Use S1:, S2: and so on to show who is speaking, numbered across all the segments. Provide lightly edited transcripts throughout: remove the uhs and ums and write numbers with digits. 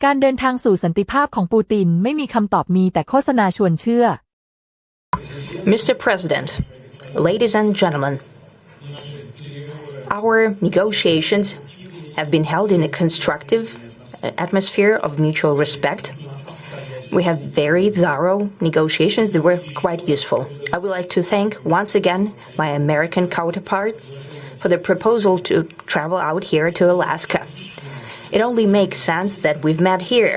S1: การเดินทางสู่สันติภาพของปูตินไม่มีคำตอบมีแต่โฆษณาชวนเชื่อ
S2: Mr. President, ladies and gentlemen, our negotiations have been held in a constructive atmosphere of mutual respect. We have very thorough negotiations that were quite useful. I would like to thank once again my American counterpart for the proposal to travel out here to Alaska. It only makes sense that we've met here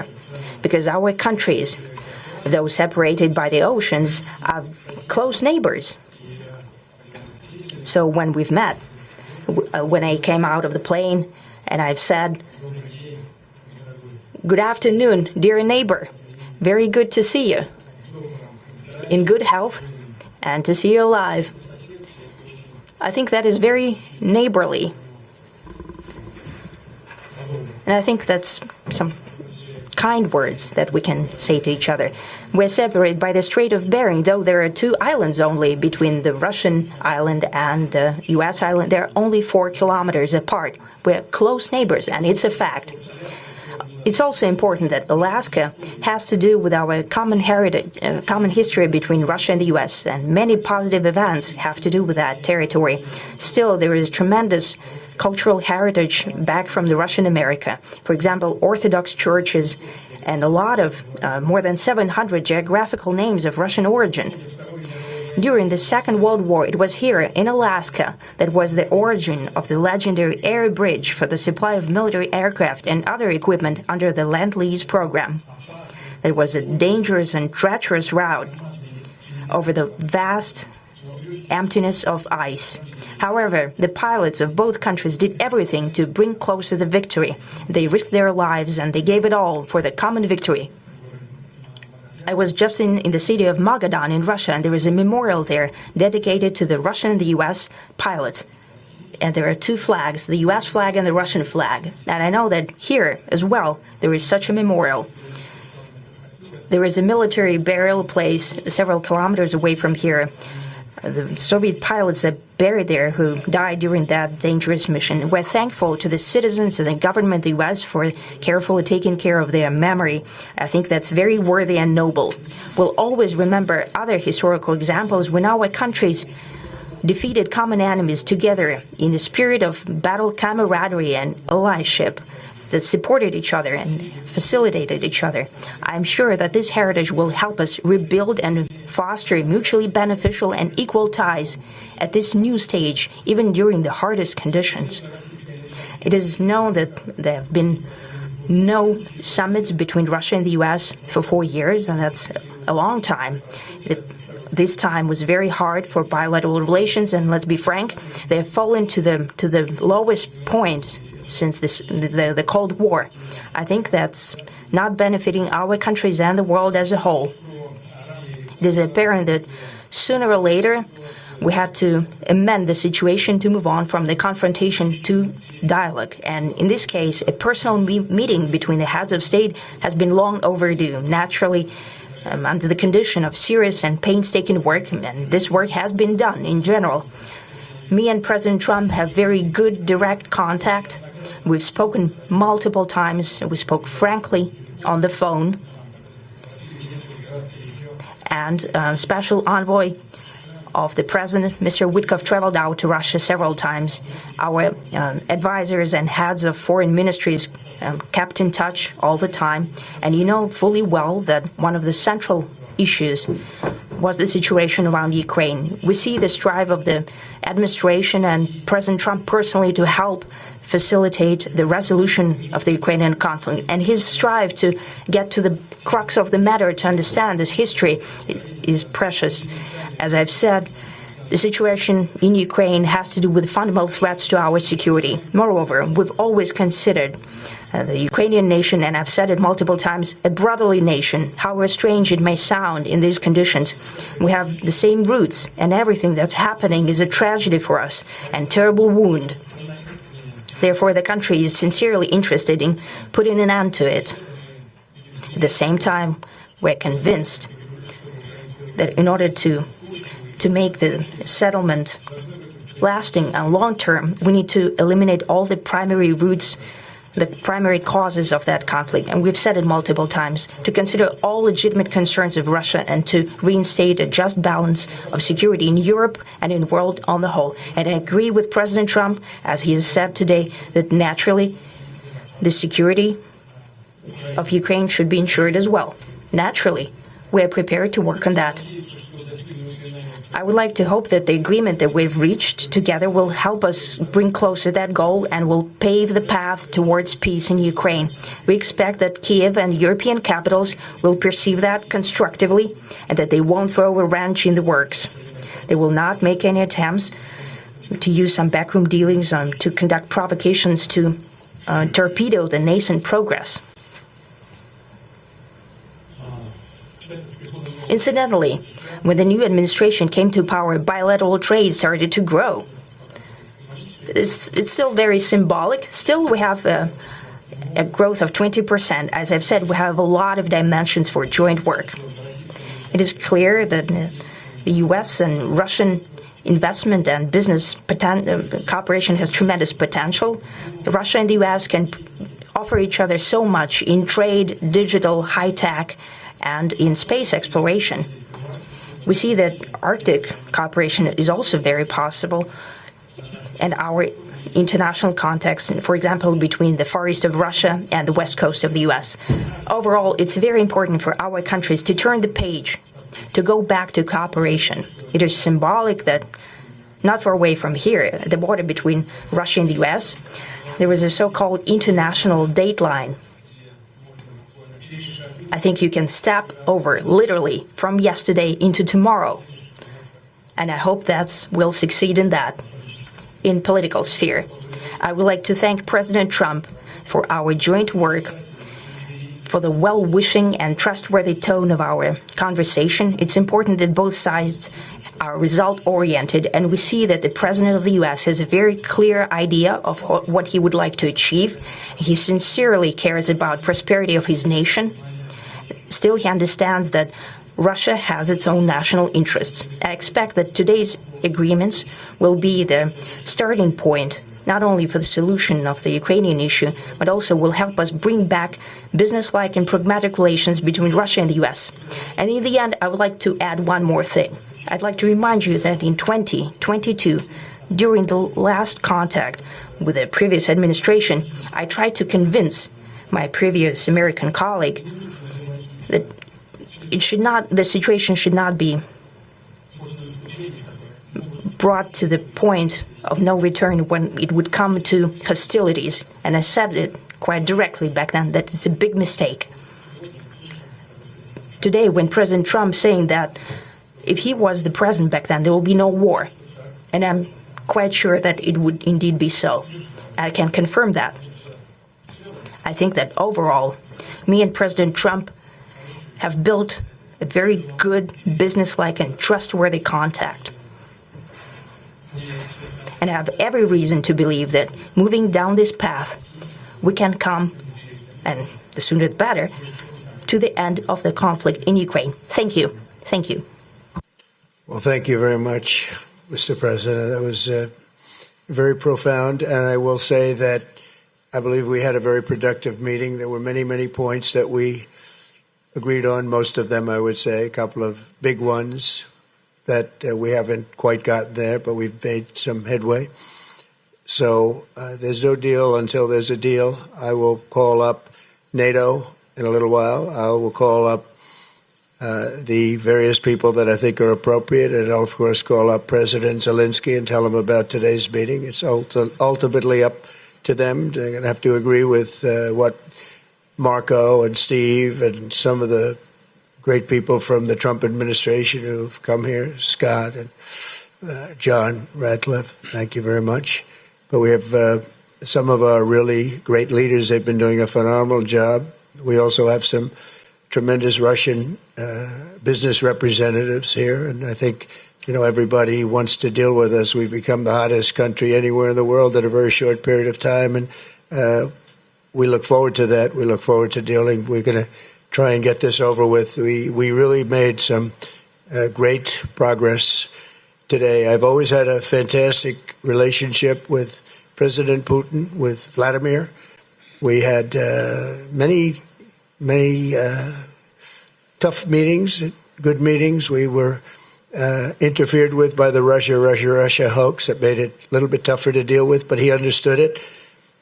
S2: because our countries, though separated by the oceans, are close neighbors. So when we've met, when I came out of the plane and I've said, "Good afternoon, dear neighbor. Very good to see you. In good health and to see you alive." I think that is very neighborly. And I think that's some kind words that we can say to each other. We're separated by the Strait of Bering, though there are 2 islands only between the Russian island and the US island. They're only 4 kilometers apart. We're close neighbors, and it's a fact. It's also important that Alaska has to do with our common heritage, common history between Russia and the US, and many positive events have to do with that territory. Still, there is tremendous cultural heritage back from the Russian America. For example, Orthodox churches and a lot of more than 700 geographical names of Russian origin. During the Second World War, it was here in Alaska that was the origin of the legendary air bridge for the supply of military aircraft and other equipment under the Lend-Lease program. It was a dangerous and treacherous route over the vast emptiness of ice. However, the pilots of both countries did everything to bring closer the victory. They risked their lives and they gave it all for the common victory. I was just in the city of Magadan in Russia, and there is a memorial there dedicated to the Russian and the US pilots. And there are 2 flags, the US flag and the Russian flag. And I know that here as well, there is such a memorial. There is a military burial place several kilometers away from here. The Soviet pilots that buried there who died during that dangerous mission. We're thankful to the citizens and the government of the US for carefully taking care of their memory. I think that's very worthy and noble. We'll always remember other historical examples when our countries defeated common enemies together in the spirit of battle camaraderie and allyship that supported each other and facilitated each other. I'm sure that this heritage will help us rebuild and foster mutually beneficial and equal ties at this new stage, even during the hardest conditions. It is known that there have been no summits between Russia and the US for 4 years, and that's a long time. This time was very hard for bilateral relations, and let's be frank, they have fallen to the lowest point since the Cold War. I think that's not benefiting our countries and the world as a whole. It is apparent that sooner or later we had to amend the situation to move on from the confrontation to dialogue. And in this case, a personal meeting between the heads of state has been long overdue. Naturally, under the condition of serious and painstaking work, and this work has been done in general. Me and President Trump have very good direct contact. We've spoken multiple times. We spoke frankly on the phone. And Special Envoy of the President, Mr. Witkoff, traveled out to Russia several times. Our advisors and heads of foreign ministries kept in touch all the time. And you know fully well that one of the central issues was the situation around Ukraine. We see the strive of the administration and President Trump personally to help facilitate the resolution of the Ukrainian conflict. And his strive to get to the crux of the matter, to understand this history, is precious. As I've said, the situation in Ukraine has to do with fundamental threats to our security. Moreover, we've always considered the Ukrainian nation, and I've said it multiple times, a brotherly nation. However strange it may sound in these conditions, we have the same roots, and everything that's happening is a tragedy for us and terrible wound. Therefore, the country is sincerely interested in putting an end to it. At the same time, we're convinced that in order to make the settlement lasting and long-term, we need to eliminate all the primary routes the primary causes of that conflict, and we've said it multiple times, to consider all legitimate concerns of Russia and to reinstate a just balance of security in Europe and in the world on the whole. And I agree with President Trump, as he has said today, that naturally the security of Ukraine should be ensured as well. Naturally, we are prepared to work on that. I would like to hope that the agreement that we've reached together will help us bring closer that goal and will pave the path towards peace in Ukraine. We expect that Kiev and European capitals will perceive that constructively and that they won't throw a wrench in the works. They will not make any attempts to use some backroom dealings to conduct provocations to torpedo the nascent progress. Incidentally, when the new administration came to power, bilateral trade started to grow. It's still very symbolic. Still, we have a growth of 20%. As I've said, we have a lot of dimensions for joint work. It is clear that the U.S. and Russian investment and business cooperation has tremendous potential. Russia and the U.S. can offer each other so much in trade, digital, high-tech, and in space exploration. We see that Arctic cooperation is also very possible, and our international context, for example, between the far east of Russia and the west coast of the U.S. Overall, it's very important for our countries to turn the page, to go back to cooperation. It is symbolic that not far away from here, at the border between Russia and the U.S., there was a so-called international date line. I think you can step over, literally, from yesterday into tomorrow. And I hope that we'll succeed in that, in political sphere. I would like to thank President Trump for our joint work, for the well-wishing and trustworthy tone of our conversation. It's important that both sides are result-oriented, and we see that the President of the U.S. has a very clear idea of what he would like to achieve. He sincerely cares about prosperity of his nation. Still, he understands that Russia has its own national interests. I expect that today's agreements will be the starting point, not only for the solution of the Ukrainian issue, but also will help us bring back business-like and pragmatic relations between Russia and the U.S. And in the end, I would like to add one more thing. I'd like to remind you that in 2022, during the last contact with the previous administration, I tried to convince my previous American colleague that the situation should not be brought to the point of no return when it would come to hostilities. And I said it quite directly back then that it's a big mistake. Today, when President Trump saying that if he was the president back then, there will be no war. And I'm quite sure that it would indeed be so. I can confirm that. I think that overall, me and President Trump have built a very good business-like and trustworthy contact. And I have every reason to believe that moving down this path, we can come, and the sooner the better, to the end of the conflict in Ukraine. Thank you. Thank you.
S3: Well, thank you very much, Mr. President. That was very profound. And I will say that I believe we had a very productive meeting. There were many, many points that we agreed on, most of them, I would say, a couple of big ones that we haven't quite gotten there, but we've made some headway. So there's no deal until there's a deal. I will call up NATO in a little while. I will call up the various people that I think are appropriate, and I'll, of course, call up President Zelensky and tell him about today's meeting. It's ultimately up to them. They're going to have to agree with what Marco and Steve and some of the great people from the Trump administration who've come here, Scott and John Ratcliffe, thank you very much. But we have some of our really great leaders. They've been doing a phenomenal job. We also have some tremendous Russian business representatives here, and I think, everybody wants to deal with us. We've become the hottest country anywhere in the world in a very short period of time, and we look forward to that. We look forward to dealing. We're going to try and get this over with. We really made some great progress today. I've always had a fantastic relationship with President Putin, with Vladimir. We had many tough meetings, good meetings. We were interfered with by the Russia hoax that made it a little bit tougher to deal with, but he understood it.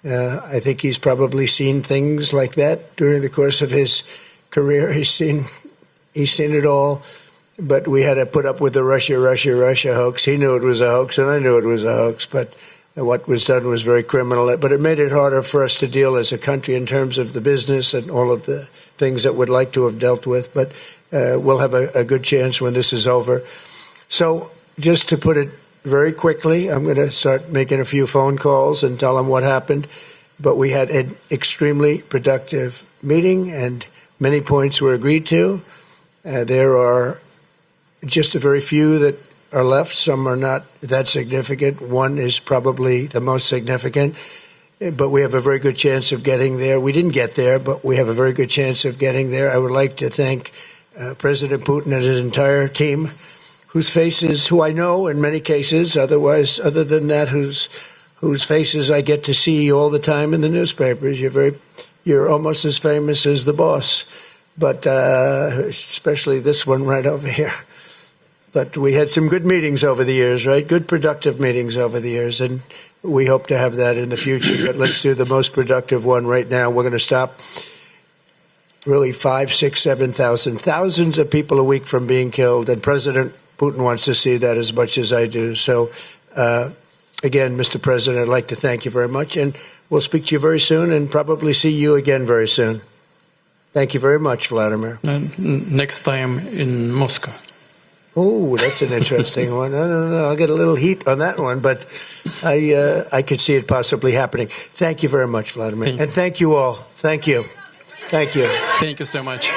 S3: I think he's probably seen things like that during the course of his career. He's seen it all, but we had to put up with the Russia hoax. He knew it was a hoax, and I knew it was a hoax, but what was done was very criminal. But it made it harder for us to deal as a country in terms of the business and all of the things that we'd like to have dealt with. But we'll have a good chance when this is over. So just to put it very quickly, I'm going to start making a few phone calls and tell them what happened. But we had an extremely productive meeting, and many points were agreed to. There are just a very few that are left. Some are not that significant. One is probably the most significant, but we have a very good chance of getting there. We didn't get there, but we have a very good chance of getting there. I would like to thank President Putin and his entire team, who I know in many cases, other than that, whose faces I get to see all the time in the newspapers. You're almost as famous as the boss, but especially this one right over here. But we had some good meetings over the years, right? Good productive meetings over the years, and we hope to have that in the future. But let's do the most productive one right now. We're going to stop really 5, 6, 7,000, thousands of people a week from being killed, and President Putin wants to see that as much as I do. So, again, Mr. President, I'd like to thank you very much, and we'll speak to you very soon and probably see you again very soon. Thank you very much, Vladimir.
S4: Next time in Moscow.
S3: Oh, that's an interesting one. I don't know. I'll get a little heat on that one, but I could see it possibly happening. Thank you very much, Vladimir. And thank you all. Thank you. Thank you.
S4: Thank you so much.